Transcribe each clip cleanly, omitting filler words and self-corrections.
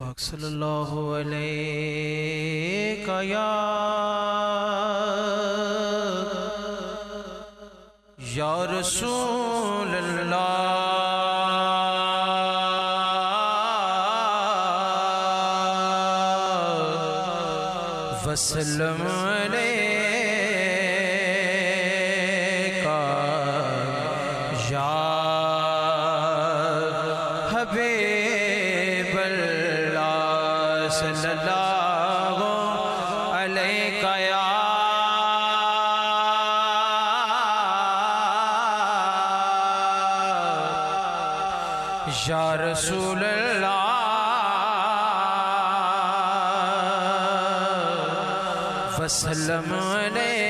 पाक सल्लल्लाहु अलैहि या रसूल अल्लाह वसल्लम अलैका या हबीबल्लाह सल्लल्लाहु अलैका या रसूल अल्लाह वसल्लम अलैका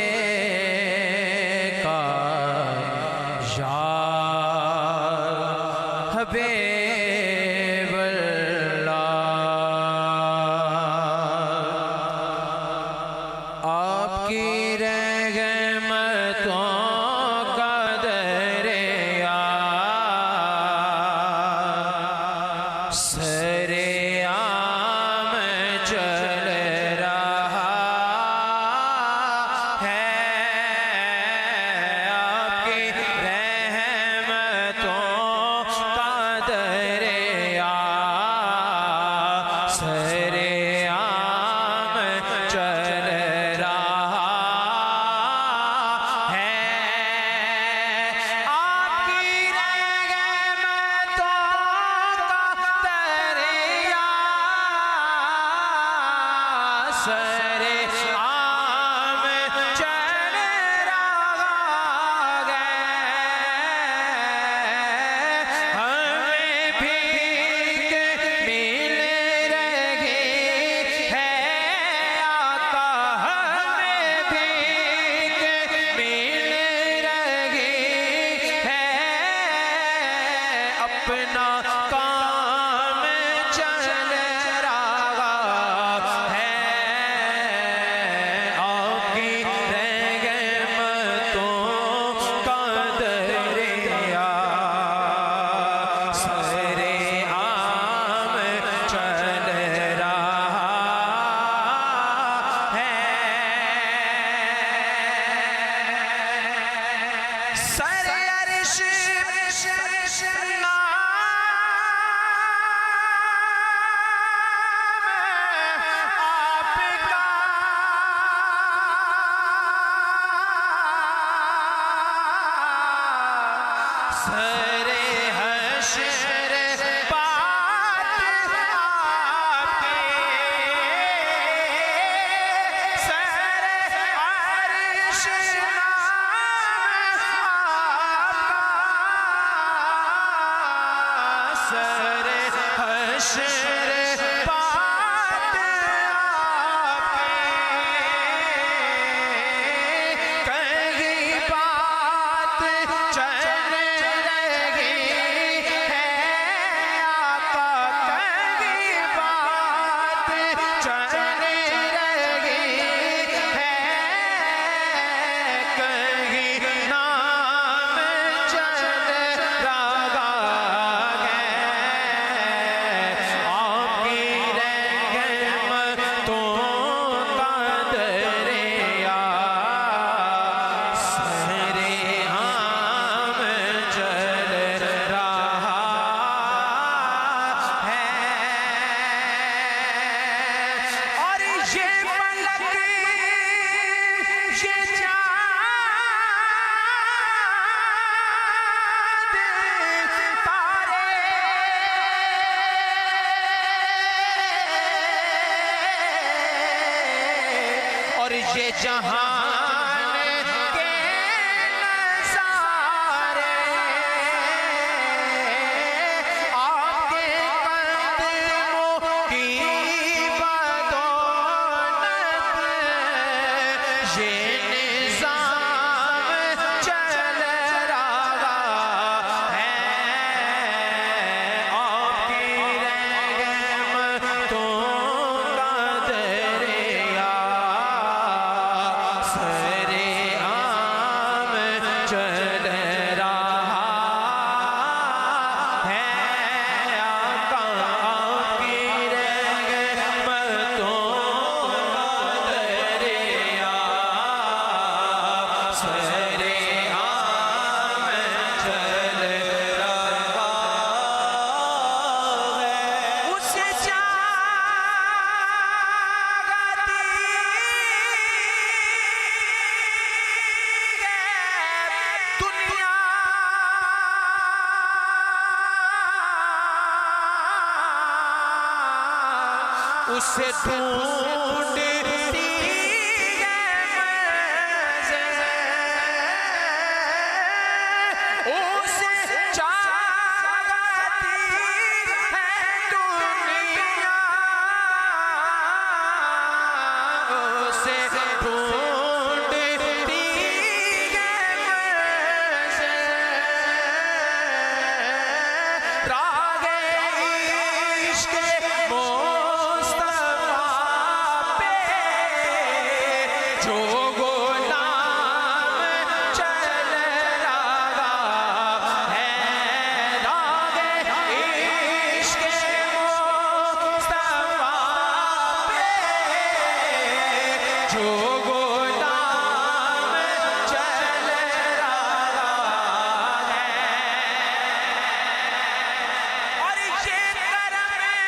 या हबीबल्लाह। आपकी रहमतों का दरिया सरेआम चल रहा है। आपकी रहमतों का दरिया सरेआम चल रहा है। आपकी रहमतों का दरिया सरेआम चल रहा है। हमें भीख मिल रही है आका, हमें भीख मिल रही है। अपना काम चल रहा है। आपकी रहमतों का दरिया सरेआम चल रहा है। सरे अर्श आपका सरे हश्र बात आपके सरे अर्श आपका सरे हश्र बात आपके कहीं बात चल रही है आका, कहीं बात चल रही है। कहीं नाम चल रहा है। आपकी रहमतों का दरिया सरेआम चल रहा है। और ये पलक ये चाँद तारे और ये जहान के नज़ारे आपके कदमों की बदौलत ये निज़ाम चल रहा है। आपकी रहमतों का दरिया उसे ढूंढती है मंज़िल, उसे चाहती है दुनिया, उसे ढूंढती है मंज़िल। रागे इश्क़ मुस्तफ़ा पे जो गुलाम चल रहा है, रागे इश्क़ मुस्तफ़ा पे जो गुलाम चल रहा है। और ये करम है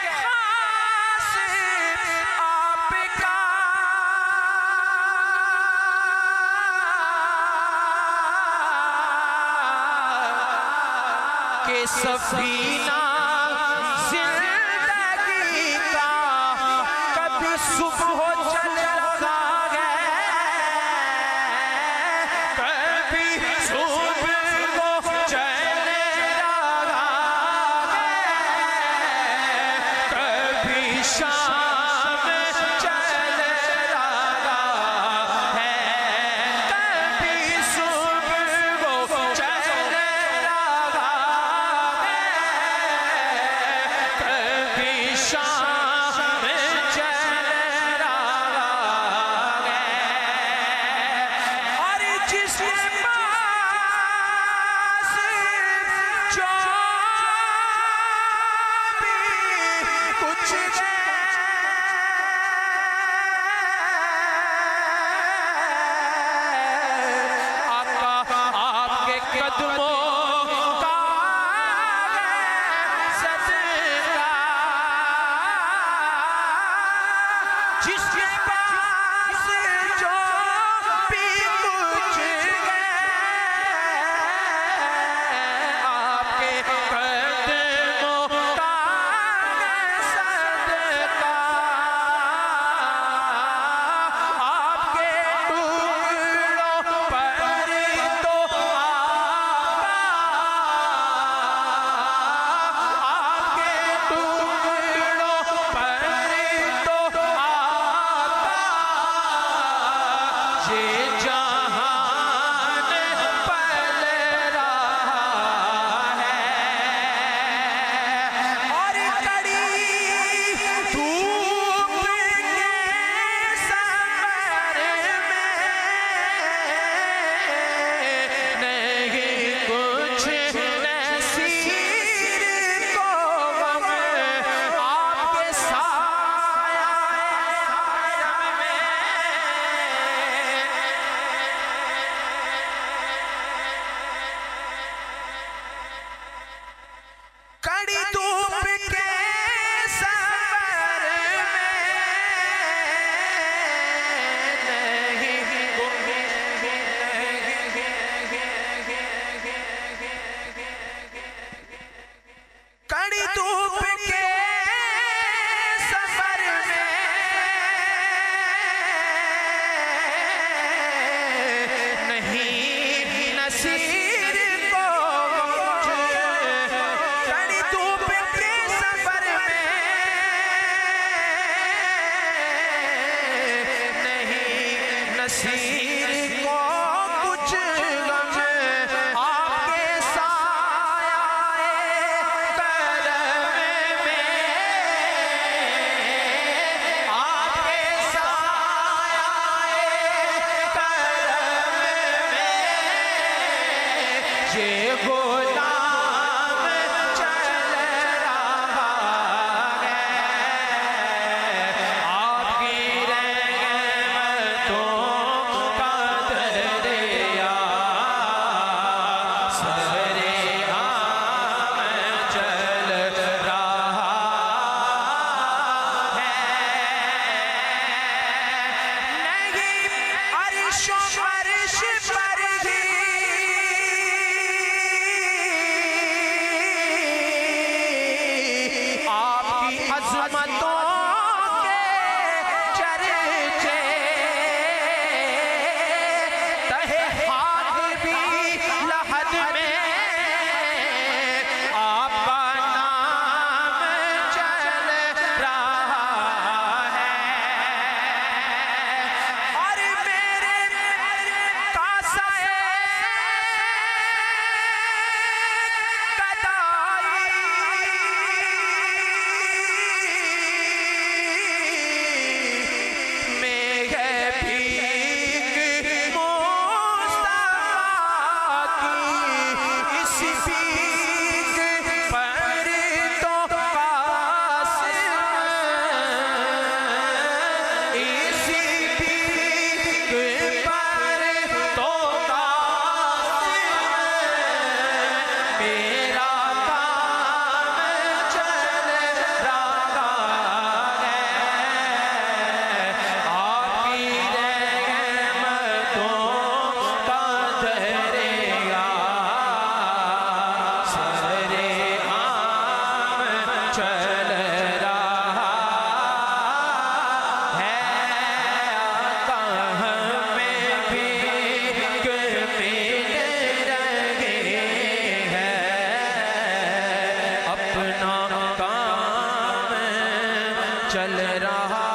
खास आपका, कि सफीना जिंदगी का कभी सुबह चल रहा है, कभी सुबह को चल रहा है, कभी शाम चल रहा है, कभी सुबह को चल रहा है, कभी शाम चल रहा है। और जिसके पास जो भी कुछ है, आका आपके कदमों का सदका, जिसके पास जो भी कुछ है, आपके कदमों का सदका, आपके टुकड़ों पर तो आपके टुकड़ों पर तो आज़मतों के चर्चे तहे हाथ भी लहद में आपका नाम चल रहा है। और मेरे कासाए चल रहा